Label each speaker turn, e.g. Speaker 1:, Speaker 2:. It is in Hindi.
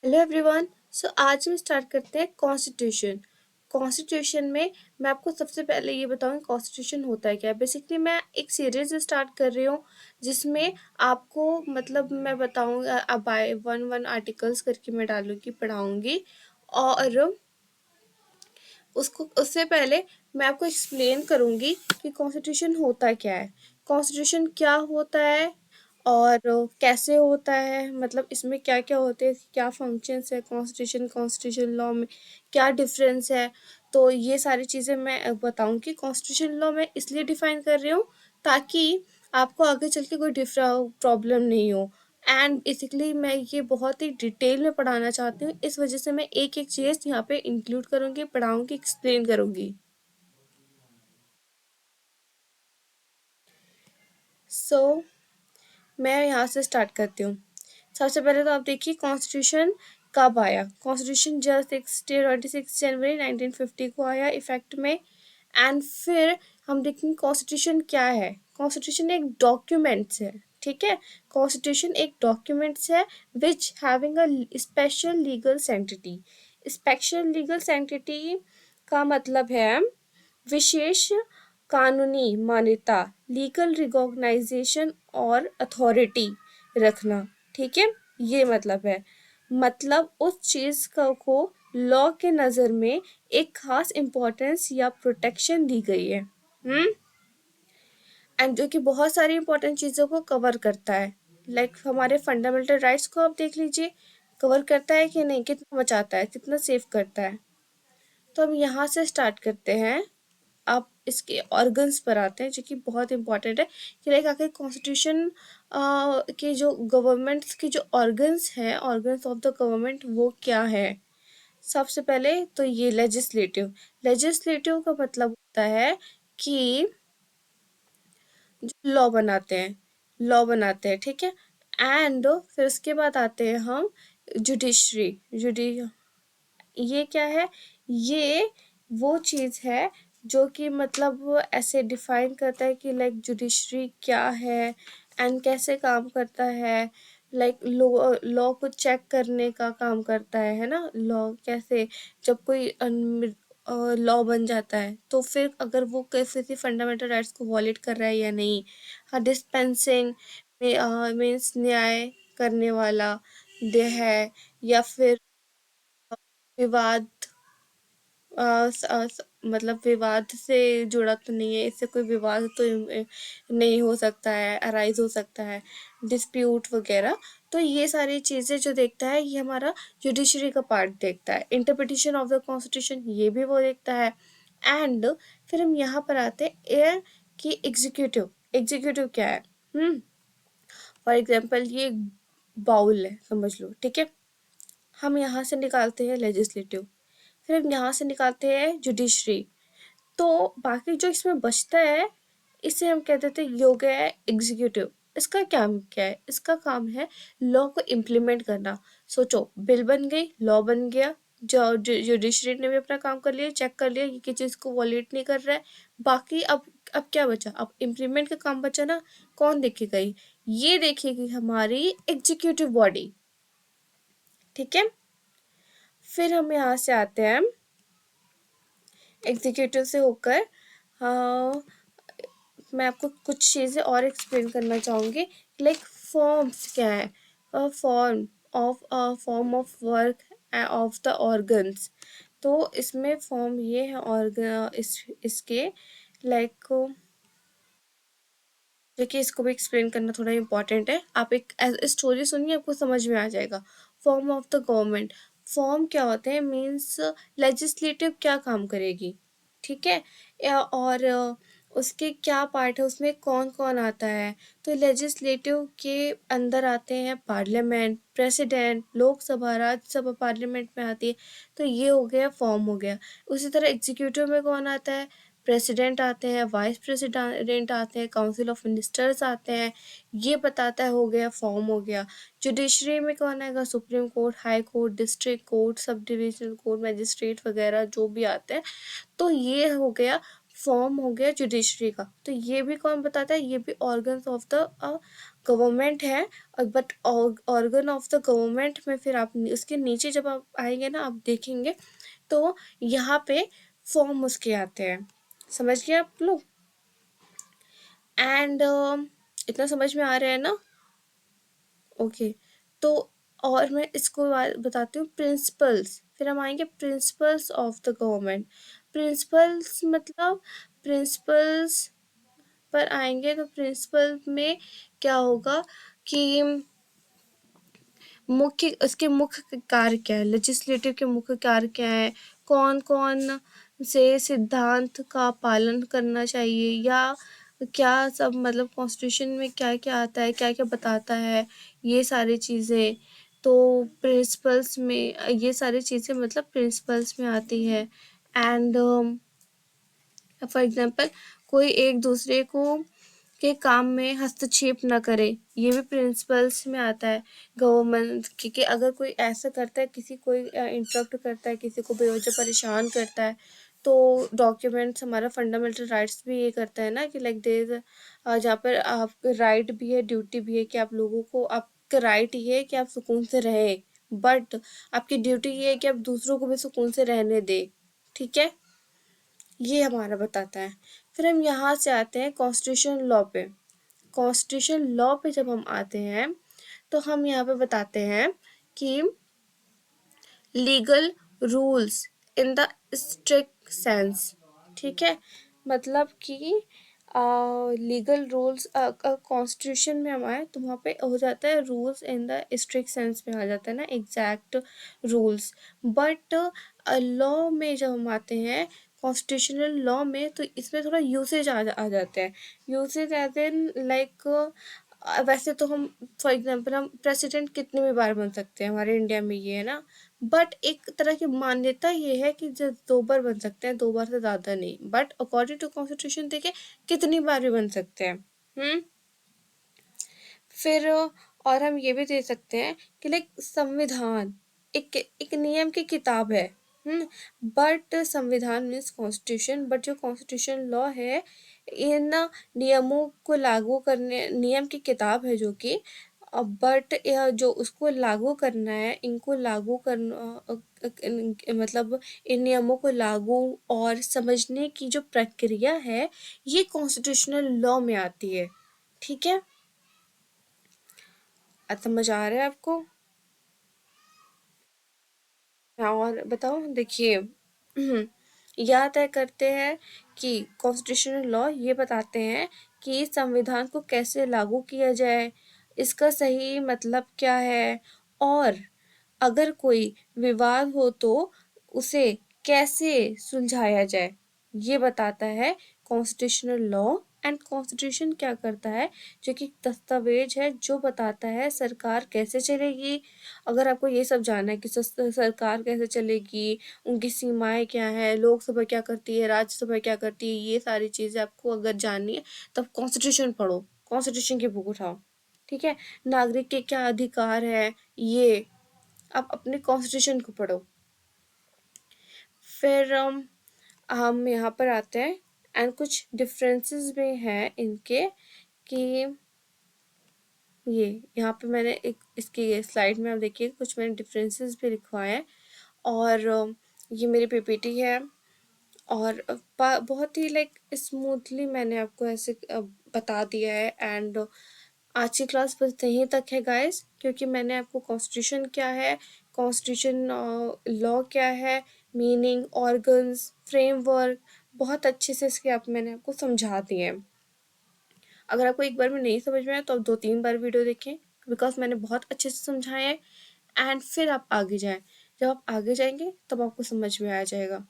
Speaker 1: Hello everyone. सो आज हम स्टार्ट करते हैं कॉन्स्टिट्यूशन। कॉन्स्टिट्यूशन में मैं आपको सबसे पहले ये बताऊंगी कॉन्स्टिट्यूशन होता है क्या है। बेसिकली मैं एक सीरीज स्टार्ट कर रही हूँ जिसमें आपको मतलब मैं बताऊंगा अब बाय वन वन आर्टिकल्स करके मैं डालूंगी पढ़ाऊंगी। और उसको उससे पहले मैं आपको एक्सप्लेन करूंगी कि कॉन्स्टिट्यूशन होता क्या है, कॉन्स्टिट्यूशन क्या होता है और कैसे होता है, मतलब इसमें क्या क्या होते हैं, क्या फंक्शंस है कॉन्स्टिट्यूशन कॉन्स्टिट्यूशन लॉ में, क्या डिफरेंस है। तो ये सारी चीज़ें मैं बताऊंगी। कॉन्स्टिट्यूशन लॉ मैं इसलिए डिफाइन कर रही हूँ ताकि आपको आगे चल के कोई प्रॉब्लम नहीं हो। एंड बेसिकली मैं ये बहुत ही डिटेल में पढ़ाना चाहती हूँ, इस वजह से मैं एक एक चीज़ यहाँ पे इंक्लूड करूँगी, पढ़ाऊँगी, एक्सप्लेन करूँगी। सो मैं यहाँ से स्टार्ट करती हूँ। सबसे पहले तो आप देखिए कॉन्स्टिट्यूशन कब आया। कॉन्स्टिट्यूशन जस्ट 26 जनवरी 1950 को आया इफेक्ट में। एंड फिर हम देखेंगे कॉन्स्टिट्यूशन क्या है। कॉन्स्टिट्यूशन एक डॉक्यूमेंट्स है, ठीक है। कॉन्स्टिट्यूशन एक डॉक्यूमेंट्स है which having a special legal सेंटिटी। Special legal सेंटिटी का मतलब है विशेष कानूनी मान्यता, लीगल रिकॉग्नाइजेशन और अथॉरिटी रखना, ठीक है। ये मतलब है, मतलब उस चीज को लॉ के नजर में एक खास इम्पोर्टेंस या प्रोटेक्शन दी गई है। एंड जो कि बहुत सारी इंपॉर्टेंट चीजों को कवर करता है। लाइक हमारे फंडामेंटल राइट्स को आप देख लीजिए, कवर करता है कि नहीं, कितना बचाता है, कितना सेव करता है। तो हम यहाँ से स्टार्ट करते हैं। आप इसके ऑर्गन्स पर आते हैं जो कि बहुत इंपॉर्टेंट है कि लाइक आखिर कॉन्स्टिट्यूशन के जो गवर्नमेंट्स के जो ऑर्गन्स हैं, ऑर्गन्स ऑफ द गवर्नमेंट वो क्या है। सबसे पहले तो ये लेजिस्लेटिव। लेजिस्लेटिव का मतलब होता है कि जो लॉ बनाते हैं, ठीक है। एंड फिर उसके बाद आते हैं हम जुडिशरी। जुडी ये क्या है, ये वो चीज़ है जो कि मतलब वो ऐसे डिफाइन करता है कि लाइक जुडिशरी क्या है एंड कैसे काम करता है। लाइक लॉ लॉ को चेक करने का काम करता है ना। लॉ कैसे, जब कोई लॉ बन जाता है तो फिर अगर वो किसी फंडामेंटल राइट्स को वॉलेट कर रहा है या नहीं। हाँ, डिस्पेंसिंग में मीन्स न्याय करने वाला दे है, या फिर विवाद मतलब विवाद से जुड़ा तो नहीं है, इससे कोई विवाद तो नहीं हो सकता है, अराइज हो सकता है, डिस्प्यूट वगैरह। तो ये सारी चीज़ें जो देखता है ये हमारा जुडिशरी का पार्ट देखता है। इंटरप्रिटेशन ऑफ द कॉन्स्टिट्यूशन ये भी वो देखता है। एंड फिर हम यहाँ पर आते हैं कि एग्जीक्यूटिव। एग्जीक्यूटिव क्या है। फॉर एग्जाम्पल ये बाउल है समझ लो, ठीक है। हम यहाँ से निकालते हैं लेजिस्लेटिव, फिर हम यहाँ से निकालते हैं जुडिशरी। तो बाकी जो इसमें बचता है इसे हम कह देते हैं ये हो गया है एग्जीक्यूटिव। इसका काम क्या है, इसका काम है लॉ को इम्प्लीमेंट करना। सोचो, बिल बन गई, लॉ बन गया, जो जुडिशरी ने भी अपना काम कर लिया, चेक कर लिया कि किसी चीज़ को वॉलेट नहीं कर रहा है। बाकी अब क्या बचा, अब इम्प्लीमेंट का काम बचा ना। कौन देखेगा ये देखेगी हमारी एग्जीक्यूटिव बॉडी, ठीक है। फिर हम यहाँ से आते हैं एग्जीक्यूटिव से होकर। हाँ, मैं आपको कुछ चीज़ें और एक्सप्लेन करना चाहूँगी। लाइक फॉर्म्स क्या है, a form of work of the organs. तो इसमें फॉर्म ये है ऑर्गन इसके लाइक, देखिए इसको भी एक्सप्लेन करना थोड़ा इम्पोर्टेंट है। आप एक स्टोरी सुनिए, आपको समझ में आ जाएगा। Form of the government. Form क्या होते हैं, मीन्स लेजिस्लेटिव क्या काम करेगी, ठीक है। और उसके क्या पार्ट है, उसमें कौन कौन आता है। तो लेजिस्लेटिव के अंदर आते हैं parliament, president, Lok Sabha, Rajya Sabha parliament में आती है। तो ये हो गया फॉर्म हो गया। उसी तरह एग्जीक्यूटिव में कौन आता है, प्रेसिडेंट आते हैं, वाइस प्रेसिडेंट आते हैं, काउंसिल ऑफ मिनिस्टर्स आते हैं। ये बताता है, हो गया फॉर्म हो गया। जुडिशरी में कौन आएगा, supreme court, high court, district court, sub divisional court, magistrate वगैरह जो भी आते हैं। तो ये हो गया फॉर्म हो गया जुडिशरी का। तो ये भी कौन बताता है, ये भी ऑर्गन्स ऑफ द गवर्नमेंट है, और but organ of the government में फिर आप उसके नीचे जब आप आएंगे ना, आप देखेंगे तो यहाँ पे फॉर्म उसके आते हैं। समझ गए आप लोग? एंड इतना समझ में आ रहा है ना? ओके। तो और मैं इसको बताती हूँ प्रिंसिपल्स, फिर हम आएंगे principles of the government. Principles मतलब प्रिंसिपल्स पर आएंगे तो प्रिंसिपल में क्या होगा कि मुख्य उसके मुख्य कार्य क्या है, लेजिस्लेटिव के मुख्य कार्य क्या है, कौन कौन से सिद्धांत का पालन करना चाहिए, या क्या सब मतलब कॉन्स्टिट्यूशन में क्या क्या आता है, क्या क्या बताता है, ये सारी चीज़ें। तो प्रिंसिपल्स में ये सारी चीज़ें मतलब प्रिंसिपल्स में आती है। एंड फॉर एग्जांपल कोई एक दूसरे को के काम में हस्तक्षेप ना करे, ये भी प्रिंसिपल्स में आता है। गवर्नमेंट कि अगर कोई ऐसा करता है, किसी कोई इंटरप्ट करता है, किसी को बेवजह परेशान करता है, तो डॉक्यूमेंट्स हमारा फंडामेंटल राइट्स भी ये करता है ना कि लाइक देर जहाँ पर आपका राइट भी है, ड्यूटी भी है, कि आप लोगों को आपका राइट ये है कि आप सुकून से रहे, बट आपकी ड्यूटी ये है कि आप दूसरों को भी सुकून से रहने दे। ठीक है, ये हमारा बताता है। फिर हम यहाँ से आते हैं कॉन्स्टिट्यूशन लॉ पे। कॉन्स्टिट्यूशन लॉ पे जब हम आते हैं तो हम यहाँ पे बताते हैं कि legal rules in the strict sense. ठीक है, मतलब कि लीगल रूल्स कॉन्स्टिट्यूशन में हम आए तो वहाँ पे हो जाता है rules in the strict sense में आ जाता है ना, एग्जैक्ट रूल्स। बट लॉ में जब हम आते हैं कॉन्स्टिट्यूशनल लॉ में, तो इसमें थोड़ा यूसेज आ जाते हैं। यूसेज एज इन लाइक वैसे तो हम फॉर एग्जांपल हम प्रेसिडेंट कितने भी बार बन सकते हैं, हमारे इंडिया में ये है ना, बट एक तरह की मान्यता ये है कि जो 2 बार बन सकते हैं, 2 बार से ज़्यादा नहीं, बट अकॉर्डिंग टू कॉन्स्टिट्यूशन देखिए कितनी बार भी बन सकते हैं। फिर और हम ये भी दे सकते हैं कि लाइक संविधान एक एक नियम की किताब है। बट संविधान मीन्स कॉन्स्टिट्यूशन, बट जो कॉन्स्टिट्यूशन लॉ है इन नियमों को लागू करने, नियम की किताब है जो कि, बट यह जो उसको लागू करना है, इनको लागू करना मतलब इन नियमों को लागू और समझने की जो प्रक्रिया है, ये कॉन्स्टिट्यूशनल लॉ में आती है। ठीक है, समझ आ रहा है आपको? और बताओ, देखिए यह तय करते हैं कि कॉन्स्टिट्यूशनल लॉ ये बताते हैं कि संविधान को कैसे लागू किया जाए, इसका सही मतलब क्या है, और अगर कोई विवाद हो तो उसे कैसे सुलझाया जाए, ये बताता है कॉन्स्टिट्यूशनल लॉ। एंड कॉन्स्टिट्यूशन क्या करता है, जो कि दस्तावेज है जो बताता है सरकार कैसे चलेगी। अगर आपको ये सब जानना है कि सरकार कैसे चलेगी, उनकी सीमाएं क्या है, लोकसभा क्या करती है, राज्यसभा क्या करती है, ये सारी चीज़ें आपको अगर जाननी है, तब कॉन्स्टिट्यूशन पढ़ो, कॉन्स्टिट्यूशन की बुक उठाओ। ठीक है, नागरिक के क्या अधिकार है, ये आप अपने कॉन्स्टिट्यूशन को पढ़ो। फिर हम यहाँ पर आते हैं एंड कुछ डिफरेंसेस भी हैं इनके, कि ये यहाँ पे मैंने एक इसकी स्लाइड में आप देखिए कुछ मैंने डिफरेंसेस भी लिखवाए हैं। और ये मेरी पीपीटी है, और बहुत ही लाइक स्मूथली मैंने आपको ऐसे बता दिया है। एंड आज की क्लास बस यहीं तक है गाइस, क्योंकि मैंने आपको कॉन्स्टिट्यूशन क्या है, कॉन्स्टिट्यूशन लॉ क्या है, मीनिंग, ऑर्गन्स, फ्रेमवर्क बहुत अच्छे से इसके आप मैंने आपको समझा दिए हैं। अगर आपको एक बार में नहीं समझ में आया तो आप 2-3 बार वीडियो देखें, बिकॉज मैंने बहुत अच्छे से समझाया है। एंड फिर आप आगे जाएं, जब आप आगे जाएंगे तब आपको समझ में आ जाएगा।